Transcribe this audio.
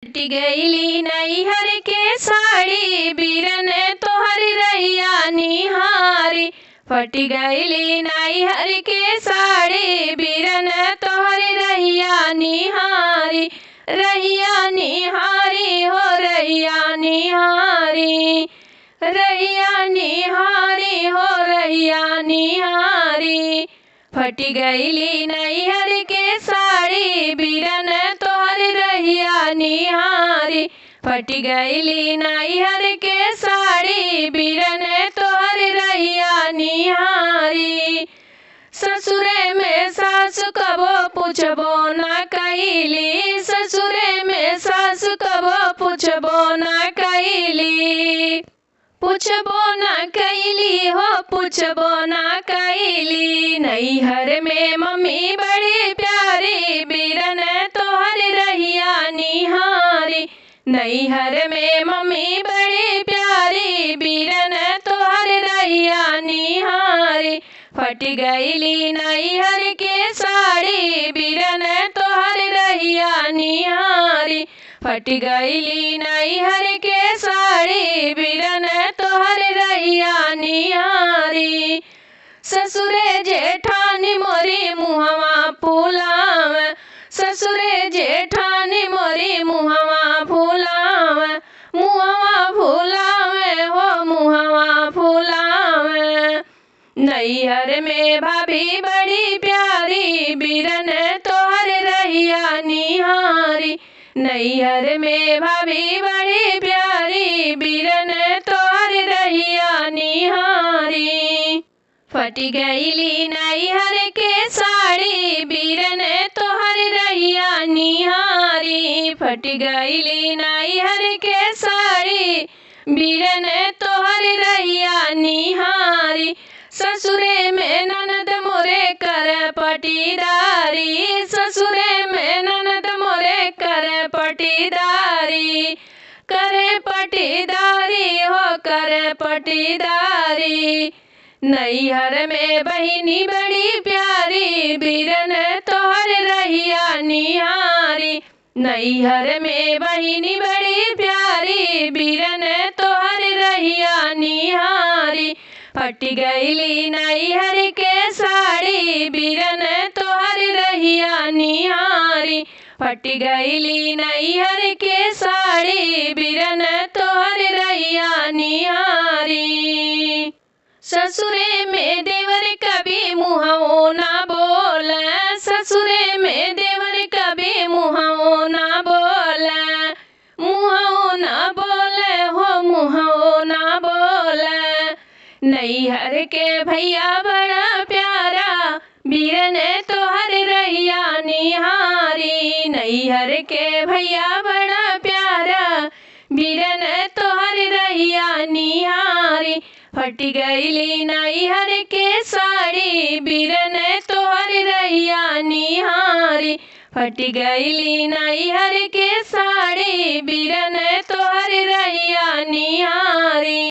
फट गईली नैहर के साड़ी बीरन तोहर रहिया निहारी। फट गईली नैहर के साड़ी बीरन तोहर रहिया निहारी। रहिया निहारी हो रहिया निहारी। रहिया निहारी हो रहिया निहारी। फट गईली नैहर के साड़ी बीरन तोहर रहिया निहारी। फट गईली नैहर के साड़ी बीरन तोहर रहिया निहारी। ससुरे में सास कबो पूछबो न कैली। ससुरे में सास कबो पूछबो न कैली। पूछबो न कैली हो पूछबो न कैली। नैहर में मम्मी बड़ी प्यारी बीरन तोहर रहिया निहारी। नैहर में मम्मी बड़ी प्यारी बीरन तोहर रहिया निहारी। फट गईली नैहर के साड़ी बीरन तोहर रहिया निहारी। फट गईली नैहर के साड़ी बीरन तोहर रहिया निहारी। ससुरे जेठानी मोरी मुहवा फूलाव। ससुरे जेठानी मोरी मुहवा फूलाव। मुहवा फूलाव हो मुहवा फूलाव। नैहर में भाभी बड़ी प्यारी बीरन तोहर रहिया निहारी। नैहर में भाभी बड़ी प्यारी बीरन तोहर रहिया निहारी। फट गईली नैहर के साड़ी बीरन तोहर रहिया निहारी। फट गईली नैहर के साड़ी बीरन तोहर रहिया निहारी। ससुरे में ननद मोरे कर पटीदारी। ससुरे में ननद मोरे कर पटीदारी। करे पटीदारी हो कर पटीदारी। नैहर में बहिनी बड़ी प्यारी बीरन तोहर रहिया निहारी। नैहर में बहिनी बड़ी प्यारी बीरन तोहर रहिया निहारी। फट गईली नैहर के साड़ी बीरन तोहर रहिया निहारी। फट गईली नैहर के साड़ी बीरन तोहर रहिया निहारी। ससुरे में देवर कभी मुँहओ ना बोल। ससुरे में देवर कभी मुँहओ ना बोल। मुँहओ ना बोल हो मुँहओ ना बोल। नैहर के भैया बड़ा प्यारा बीरन तोहर रहिया निहारी। नैहर के भैया बड़ा प्यारा बीरन तोहर रहिया निहारी। फट गईली नैहर के साड़ी बीरन तोहर रहिया निहारी। फट गईली नैहर के साड़ी बीरन तोहर रहिया निहारी।